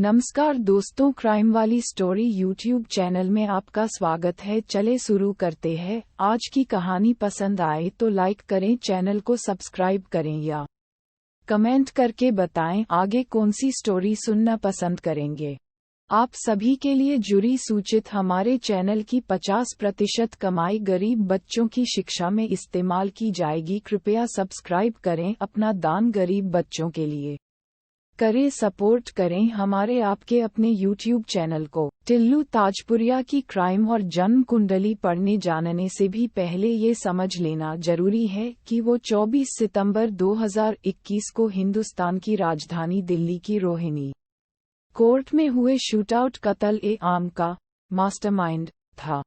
नमस्कार दोस्तों, क्राइम वाली स्टोरी यूट्यूब चैनल में आपका स्वागत है। चले शुरू करते हैं। आज की कहानी पसंद आए तो लाइक करें, चैनल को सब्सक्राइब करें या कमेंट करके बताएं आगे कौन सी स्टोरी सुनना पसंद करेंगे। आप सभी के लिए जुड़ी सूचित, हमारे चैनल की 50% कमाई गरीब बच्चों की शिक्षा में इस्तेमाल की जाएगी। कृपया सब्सक्राइब करें, अपना दान गरीब बच्चों के लिए करें, सपोर्ट करें हमारे आपके अपने यूट्यूब चैनल को। टिल्लू ताजपुरिया की क्राइम और जन्म कुंडली पढ़ने जानने से भी पहले ये समझ लेना जरूरी है कि वो 24 सितंबर 2021 को हिंदुस्तान की राजधानी दिल्ली की रोहिणी कोर्ट में हुए शूटआउट कत्ल-ए-आम का मास्टरमाइंड था।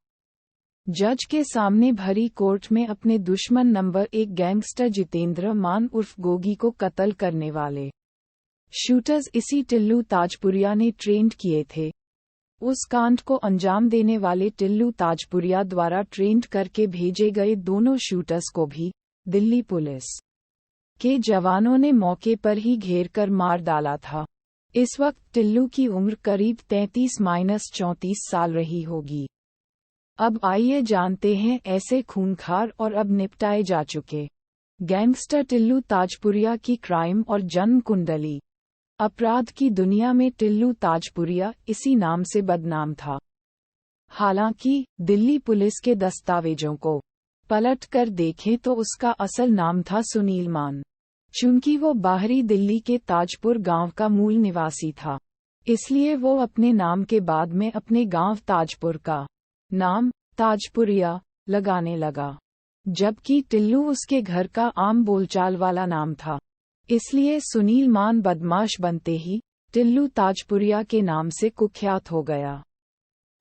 जज के सामने भरी कोर्ट में अपने दुश्मन नंबर 1 गैंगस्टर जितेंद्र मान उर्फ गोगी को कत्ल करने वाले शूटर्स इसी टिल्लू ताजपुरिया ने ट्रेंड किए थे। उस कांड को अंजाम देने वाले टिल्लू ताजपुरिया द्वारा ट्रेंड करके भेजे गए दोनों शूटर्स को भी दिल्ली पुलिस के जवानों ने मौके पर ही घेर कर मार डाला था। इस वक्त टिल्लू की उम्र करीब 33-34 साल रही होगी। अब आइए जानते हैं ऐसे खूंखार और अब निपटाए जा चुके गैंगस्टर टिल्लू ताजपुरिया की क्राइम और जन्म कुंडली। अपराध की दुनिया में टिल्लू ताजपुरिया इसी नाम से बदनाम था। हालांकि दिल्ली पुलिस के दस्तावेजों को पलट कर देखें तो उसका असल नाम था सुनील मान। चूंकि वो बाहरी दिल्ली के ताजपुर गांव का मूल निवासी था, इसलिए वो अपने नाम के बाद में अपने गांव ताजपुर का नाम ताजपुरिया लगाने लगा, जबकि टिल्लू उसके घर का आम बोलचाल वाला नाम था। इसलिए सुनील मान बदमाश बनते ही टिल्लू ताजपुरिया के नाम से कुख्यात हो गया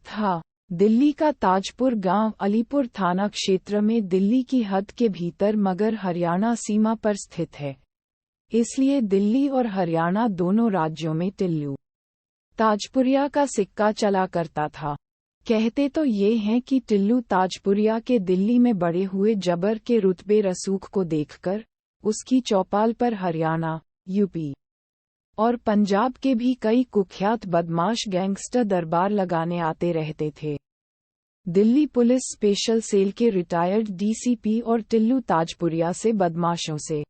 था। दिल्ली का ताजपुर गांव अलीपुर थाना क्षेत्र में दिल्ली की हद के भीतर मगर हरियाणा सीमा पर स्थित है। इसलिए दिल्ली और हरियाणा दोनों राज्यों में टिल्लू ताजपुरिया का सिक्का चला करता था। कहते तो ये हैं कि टिल्लू ताजपुरिया के दिल्ली में बड़े हुए जबर के रुतबे रसूख को देखकर उसकी चौपाल पर हरियाणा, यूपी और पंजाब के भी कई कुख्यात बदमाश गैंगस्टर दरबार लगाने आते रहते थे। दिल्ली पुलिस स्पेशल सेल के रिटायर्ड डीसीपी और टिल्लू ताजपुरिया से बदमाशों से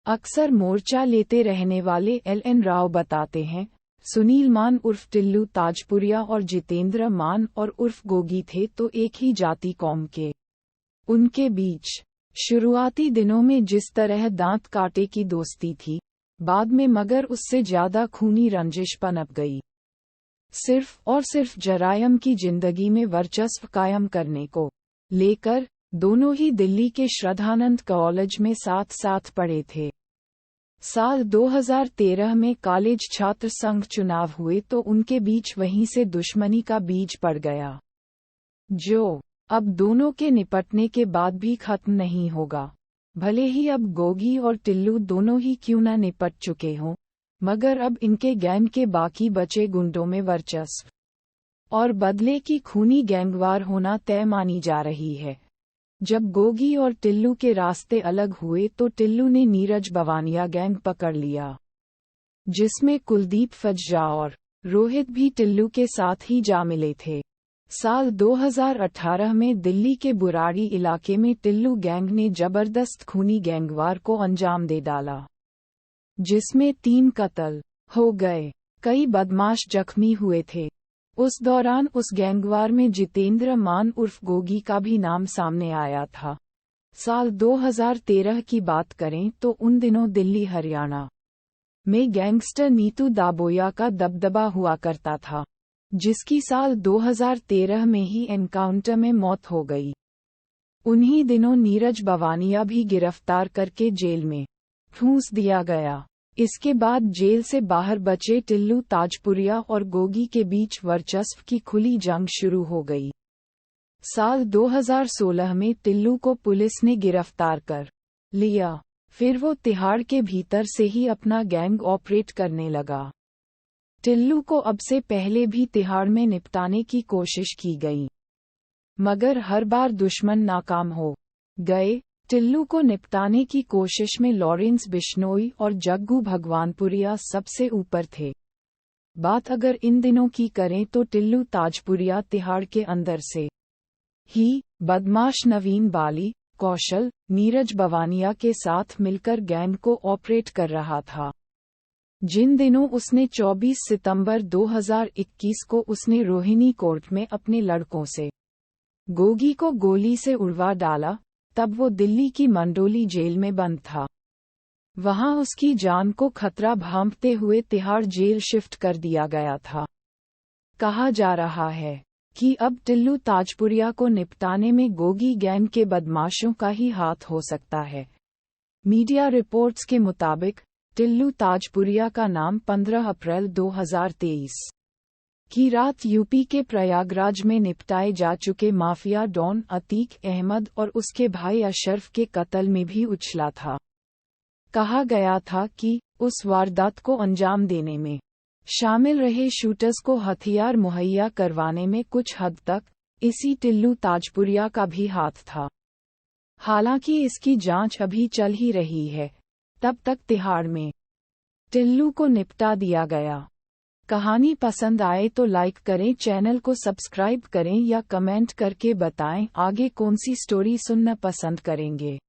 अक्सर मोर्चा लेते रहने वाले LN राव बताते हैं, सुनील मान उर्फ टिल्लू ताजपुरिया और जितेंद्र मान और उर्फ गोगी थे तो एक ही जाति कौम के। उनके बीच शुरुआती दिनों में जिस तरह दांत काटे की दोस्ती थी, बाद में मगर उससे ज्यादा खूनी रंजिश पनप गई। सिर्फ और सिर्फ जरायम की जिंदगी में वर्चस्व कायम करने को लेकर दोनों ही दिल्ली के श्रद्धानंद कॉलेज में साथ साथ पढ़े थे। साल 2013 में कॉलेज छात्र संघ चुनाव हुए तो उनके बीच वहीं से दुश्मनी का बीज पड़ गया, जो अब दोनों के निपटने के बाद भी खत्म नहीं होगा। भले ही अब गोगी और टिल्लू दोनों ही क्यों न निपट चुके हों, मगर अब इनके गैंग के बाकी बचे गुंडों में वर्चस्व और बदले की खूनी गैंगवार होना तय मानी जा रही है। जब गोगी और टिल्लू के रास्ते अलग हुए तो टिल्लू ने नीरज बवानिया गैंग पकड़ लिया, जिसमें कुलदीप फज्जा और रोहित भी टिल्लू के साथ ही जा मिले थे। साल 2018 में दिल्ली के बुराड़ी इलाके में टिल्लू गैंग ने जबरदस्त खूनी गैंगवार को अंजाम दे डाला, जिसमें 3 कत्ल हो गए, कई बदमाश जख्मी हुए थे। उस दौरान उस गैंगवार में जितेंद्र मान उर्फ गोगी का भी नाम सामने आया था। साल 2013 की बात करें तो उन दिनों दिल्ली हरियाणा में गैंगस्टर नीतू दाबोया का दबदबा हुआ करता था, जिसकी साल 2013 में ही एनकाउंटर में मौत हो गई। उन्हीं दिनों नीरज बवानिया भी गिरफ्तार करके जेल में ठूंस दिया गया। इसके बाद जेल से बाहर बचे टिल्लू ताजपुरिया और गोगी के बीच वर्चस्व की खुली जंग शुरू हो गई। साल 2016 में टिल्लू को पुलिस ने गिरफ्तार कर लिया, फिर वो तिहाड़ के भीतर से ही अपना गैंग ऑपरेट करने लगा। टिल्लू को अब से पहले भी तिहाड़ में निपटाने की कोशिश की गई, मगर हर बार दुश्मन नाकाम हो गए। टिल्लू को निपटाने की कोशिश में लॉरेंस बिश्नोई और जग्गू भगवानपुरिया सबसे ऊपर थे। बात अगर इन दिनों की करें तो टिल्लू ताजपुरिया तिहाड़ के अंदर से ही बदमाश नवीन बाली, कौशल, नीरज बवानिया के साथ मिलकर गैंग को ऑपरेट कर रहा था। जिन दिनों उसने 24 सितंबर 2021 को उसने रोहिणी कोर्ट में अपने लड़कों से गोगी को गोली से उड़वा डाला, तब वो दिल्ली की मंडोली जेल में बंद था। वहां उसकी जान को खतरा भांपते हुए तिहाड़ जेल शिफ्ट कर दिया गया था। कहा जा रहा है कि अब टिल्लू ताजपुरिया को निपटाने में गोगी गैंग के बदमाशों का ही हाथ हो सकता है। मीडिया रिपोर्ट्स के मुताबिक टिल्लू ताजपुरिया का नाम 15 अप्रैल 2023 की रात यूपी के प्रयागराज में निपटाए जा चुके माफिया डॉन अतीक अहमद और उसके भाई अशरफ के कत्ल में भी उछला था। कहा गया था कि उस वारदात को अंजाम देने में शामिल रहे शूटर्स को हथियार मुहैया करवाने में कुछ हद तक इसी टिल्लू ताजपुरिया का भी हाथ था। हालांकि इसकी जांच अभी चल ही रही है। तब तक तिहाड़ में टिल्लू को निपटा दिया गया। कहानी पसंद आए तो लाइक करें, चैनल को सब्सक्राइब करें या कमेंट करके बताएं आगे कौन सी स्टोरी सुनना पसंद करेंगे।